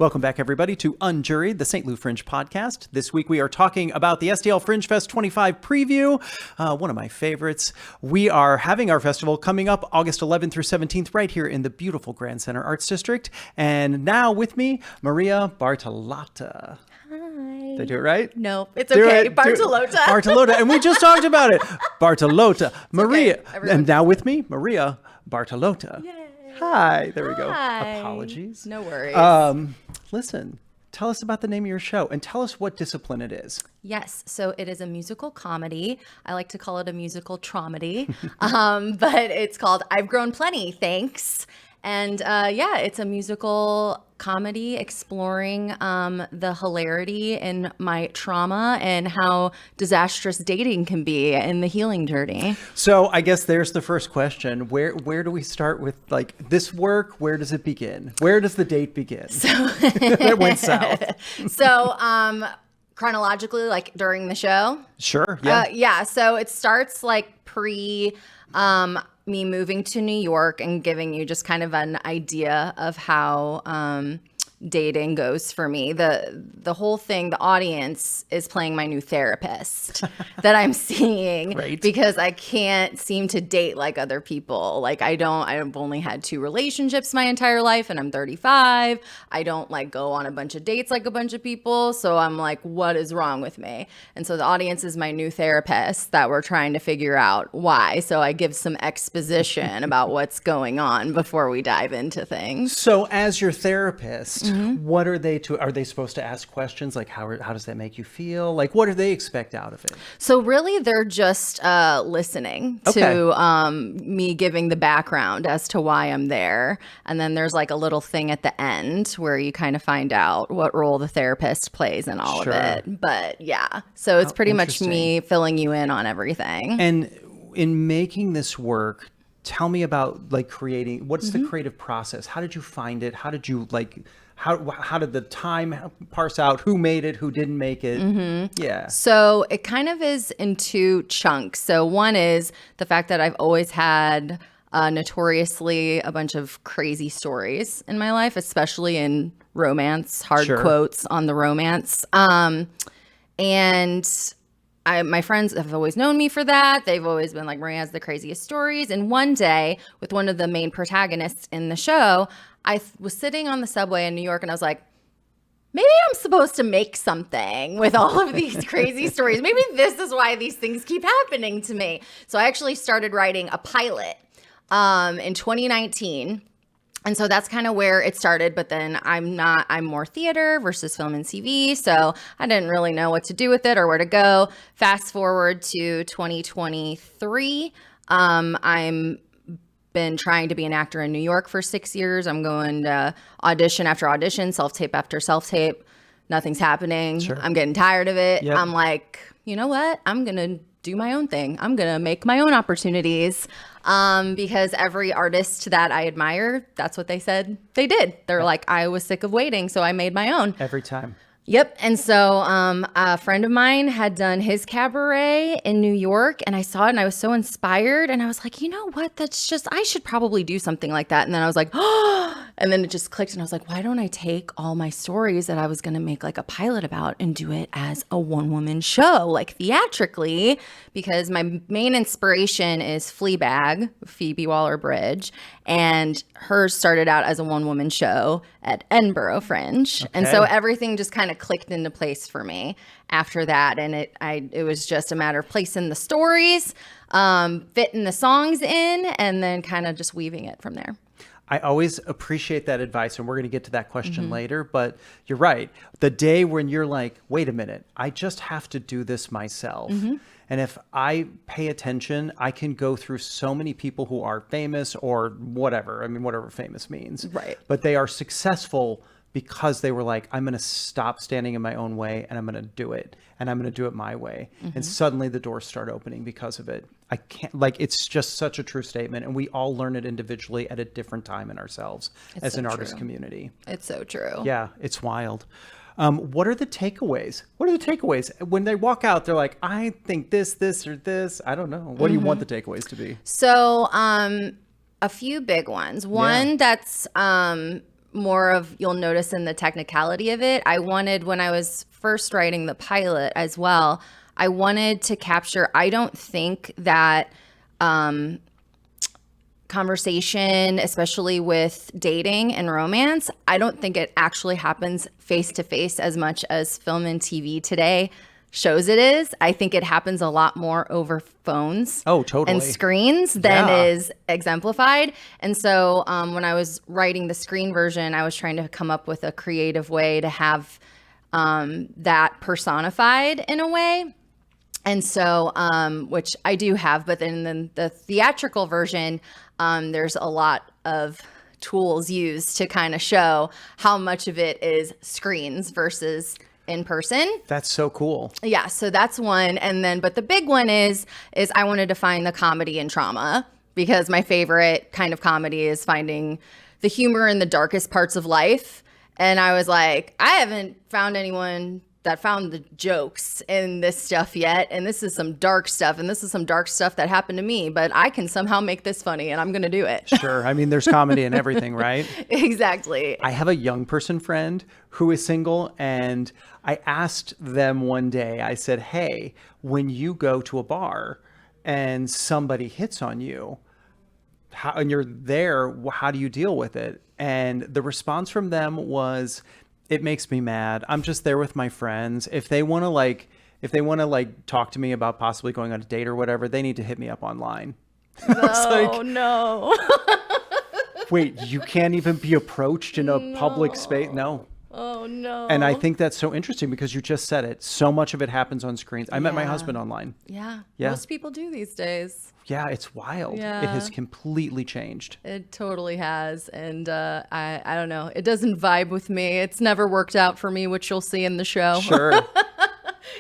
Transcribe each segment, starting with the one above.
Welcome back, everybody, to UNJUIRED, the St. Louis Fringe podcast. This week we are talking about the STLFringe FEST 25 preview, one of my favorites. We are having our festival coming up August 11th through 17th right here in the beautiful Grand Center Arts District. And now with me, Maria Bartolotta. Hi. Did I do it right? No, it's okay. Bartolotta. Bartolotta. And we just talked about it. Bartolotta. Maria. Okay, and now with me, Maria Bartolotta. Yay. Hi. There we go. Hi. Apologies. No worries. Listen, tell us about the name of your show and tell us what discipline it is. Yes. So it is a musical comedy. I like to call it a musical traumedy. But it's called I've Grown Plenty, Thanks. And it's a musical comedy exploring the hilarity in my trauma and how disastrous dating can be in the healing journey. So I guess there's the first question. Where do we start with like this work? Where does it begin? Where does the date begin? So it went south. So chronologically, like during the show? Sure. Yeah. So it starts like pre me moving to New York and giving you just kind of an idea of how dating goes for me. The whole thing, the audience is playing my new therapist that I'm seeing. Right. Because I can't seem to date like other people. Like I've only had 2 relationships my entire life and I'm 35. I don't like go on a bunch of dates like a bunch of people. So I'm like, what is wrong with me? And so the audience is my new therapist that we're trying to figure out why. So I give some exposition about what's going on before we dive into things. So as your therapist, what are they supposed to ask questions like how does that make you feel? Like what do they expect out of it? So really they're just listening to me giving the background as to why I'm there. And then there's like a little thing at the end where you kind of find out what role the therapist plays in all of it. But yeah, so it's pretty much me filling you in on everything. And in making this work, tell me about like creating, what's the creative process? How did you find it? How did you like, how did the time parse out who made it, who didn't make it? Yeah. So it kind of is in 2 chunks. So one is the fact that I've always had notoriously a bunch of crazy stories in my life, especially in romance, hard quotes on the romance. And my friends have always known me for that. They've always been like, Maria has the craziest stories. And one day with one of the main protagonists in the show, I was sitting on the subway in New York and I was like, maybe I'm supposed to make something with all of these crazy stories. Maybe this is why these things keep happening to me. So I actually started writing a pilot in 2019. And so that's kind of where it started. But then I'm more theater versus film and TV. So I didn't really know what to do with it or where to go. Fast forward to 2023. I'm been trying to be an actor in New York for 6 years. I'm going to audition after audition, self-tape after self-tape. Nothing's happening. Sure. I'm getting tired of it. Yep. I'm like, you know what? I'm going to do my own thing. I'm going to make my own opportunities. Because every artist that I admire, that's what they said they did. They're like, I was sick of waiting, so I made my own. Every time. Yep. And so a friend of mine had done his cabaret in New York and I saw it and I was so inspired and I was like, you know what? I should probably do something like that. And then I was like, oh, and then it just clicked and I was like, why don't I take all my stories that I was going to make like a pilot about and do it as a one-woman show, like theatrically, because my main inspiration is Fleabag, Phoebe Waller-Bridge, and hers started out as a one-woman show at Edinburgh Fringe. Okay. And so everything just kind of clicked into place for me after that. And it was just a matter of placing the stories, fitting the songs in, and then kind of just weaving it from there. I always appreciate that advice, and we're going to get to that question later, but you're right. The day when you're like, wait a minute, I just have to do this myself. And if I pay attention, I can go through so many people who are famous or whatever. I mean, whatever famous means. Right. But they are successful because they were like, I'm going to stop standing in my own way and I'm going to do it. And I'm going to do it my way. And suddenly the doors start opening because of it. I can't, like, it's just such a true statement. And we all learn it individually at a different time in ourselves as an artist community. It's so true. Yeah, it's wild. What are the takeaways? What are the takeaways? When they walk out, they're like, I think this, or this. I don't know. What do you want the takeaways to be? So a few big ones. One that's more of, you'll notice in the technicality of it. I wanted, when I was first writing the pilot as well, I wanted to capture, I don't think that conversation, especially with dating and romance, I don't think it actually happens face to face as much as film and TV today shows it is. I think it happens a lot more over phones and screens than is exemplified. And so when I was writing the screen version, I was trying to come up with a creative way to have that personified in a way. And so, which I do have, but then the theatrical version, there's a lot of tools used to kind of show how much of it is screens versus in person. That's so cool. Yeah, so that's one. And then, but the big one is I wanted to find the comedy in trauma, because my favorite kind of comedy is finding the humor in the darkest parts of life. And I was like, I haven't found anyone that found the jokes in this stuff yet. And this is some dark stuff. And this is some dark stuff that happened to me, but I can somehow make this funny, and I'm going to do it. Sure. I mean, there's comedy in everything, right? Exactly. I have a young person friend who is single, and I asked them one day, I said, hey, when you go to a bar and somebody hits on you, and you're there, how do you deal with it? And the response from them was, it makes me mad. I'm just there with my friends. If they want to talk to me about possibly going on a date or whatever, they need to hit me up online. Oh, no. Wait, you can't even be approached in a public space? No. Oh, no. And I think that's so interesting, because you just said it. So much of it happens on screens. I met my husband online. Yeah. Yeah. Most people do these days. Yeah, it's wild. Yeah. It has completely changed. It totally has. And I don't know. It doesn't vibe with me. It's never worked out for me, which you'll see in the show. Sure.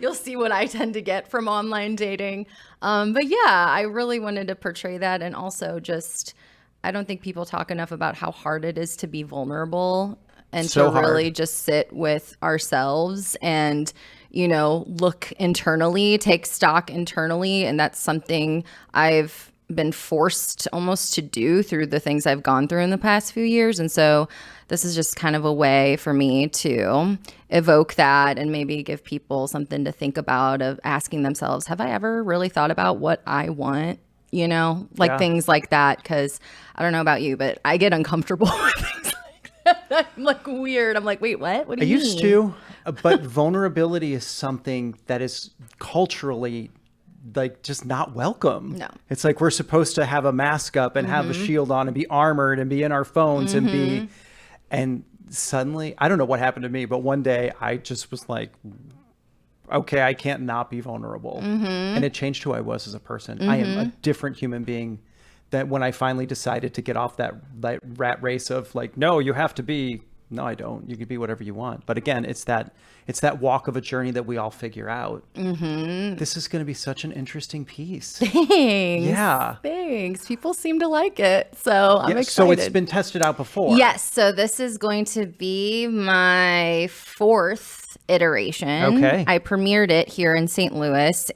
You'll see what I tend to get from online dating. But yeah, I really wanted to portray that. And also just, I don't think people talk enough about how hard it is to be vulnerable and so to really hard. just sit with ourselves and, you know, look internally, take stock internally. And that's something I've been forced almost to do through the things I've gone through in the past few years. And so this is just kind of a way for me to evoke that and maybe give people something to think about, of asking themselves, have I ever really thought about what I want? You know, like things like that. Because I don't know about you, but I get uncomfortable with things like that. I'm like weird. I'm like, wait, what? What do you mean? I used to, but vulnerability is something that is culturally like just not welcome. No. It's like we're supposed to have a mask up and have a shield on and be armored and be in our phones and suddenly, I don't know what happened to me, but one day I just was like, okay, I can't not be vulnerable. And it changed who I was as a person. I am a different human being. That when I finally decided to get off that rat race of like, no, you have to be, no, I don't. You can be whatever you want. But again, it's that walk of a journey that we all figure out. This is going to be such an interesting piece. Thanks. Yeah. Thanks. People seem to like it. So I'm excited. So it's been tested out before. Yes. So this is going to be my 4th iteration. Okay. I premiered it here in St. Louis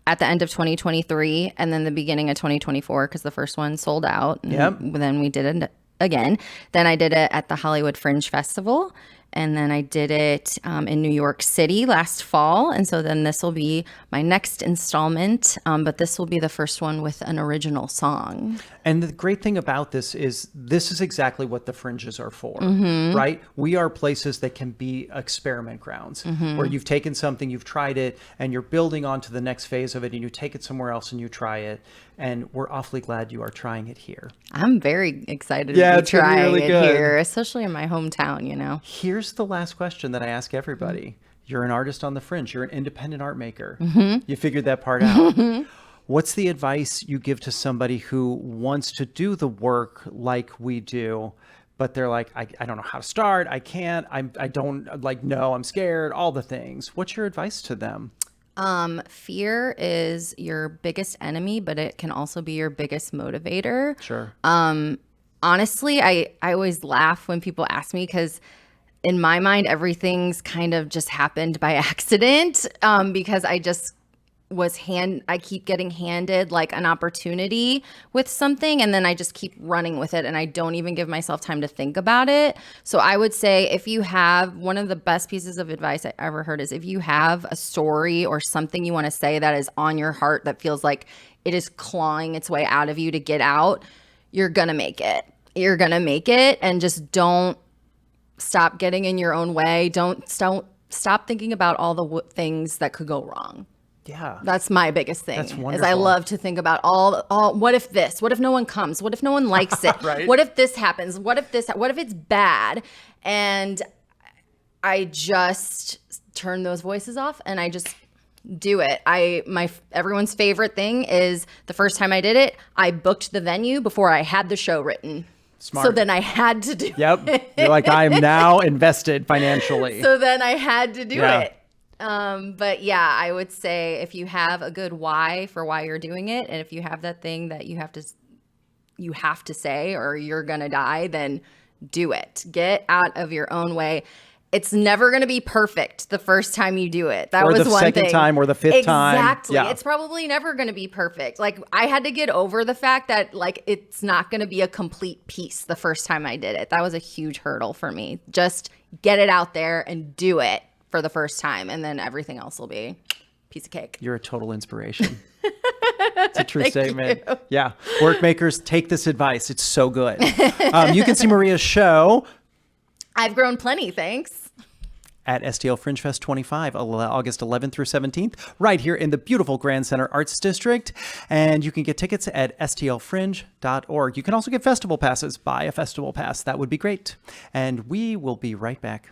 at the end of 2023 and then the beginning of 2024, because the first one sold out. And then we did it again. Then I did it at the Hollywood Fringe Festival. And then I did it in New York City last fall. And so then this will be my next installment. But this will be the first one with an original song. And the great thing about this is exactly what the Fringes are for, right? We are places that can be experiment grounds where you've taken something, you've tried it, and you're building on to the next phase of it, and you take it somewhere else and you try it. And we're awfully glad you are trying it here. I'm very excited to be trying really it good. here, especially in my hometown, you know. Here's the last question that I ask everybody. You're an artist on the Fringe. You're an independent art maker. You figured that part out. What's the advice you give to somebody who wants to do the work like we do, but they're like, I don't know how to start. I can't. I don't like, no, I'm scared, all the things. What's your advice to them? Fear is your biggest enemy, but it can also be your biggest motivator. Sure. Honestly, I always laugh when people ask me, because in my mind, everything's kind of just happened by accident, because I keep getting handed like an opportunity with something, and then I just keep running with it, and I don't even give myself time to think about it. So I would say, if you have, one of the best pieces of advice I ever heard is, if you have a story or something you want to say that is on your heart, that feels like it is clawing its way out of you to get out, you're gonna make it. You're gonna make it, and just don't stop getting in your own way. Don't stop thinking about all the things that could go wrong. Yeah. That's my biggest thing. That's wonderful. Is I love to think about all what if this? What if no one comes? What if no one likes it? Right. What if this happens? What if it's bad? And I just turn those voices off and I just do it. Everyone's favorite thing is, the first time I did it, I booked the venue before I had the show written. Smart. So then I had to do it. You're like, I am now invested financially. So then I had to do it. But yeah, I would say, if you have a good why for why you're doing it, and if you have that thing that you have to say or you're going to die, then do it. Get out of your own way. It's never going to be perfect the first time you do it. That was one thing. Or the second time or the fifth time. Exactly. Yeah. It's probably never going to be perfect. Like, I had to get over the fact that, like, it's not going to be a complete piece the first time I did it. That was a huge hurdle for me. Just get it out there and do it for the first time, and then everything else will be a piece of cake. You're a total inspiration. It's a true statement. You. Yeah. Workmakers, take this advice. It's so good. You can see Maria's show. I've grown plenty, thanks. At STLFringe FEST 25, August 11th through 17th, right here in the beautiful Grand Center Arts District. And you can get tickets at stlfringe.org. You can also get festival passes. Buy a festival pass. That would be great. And we will be right back.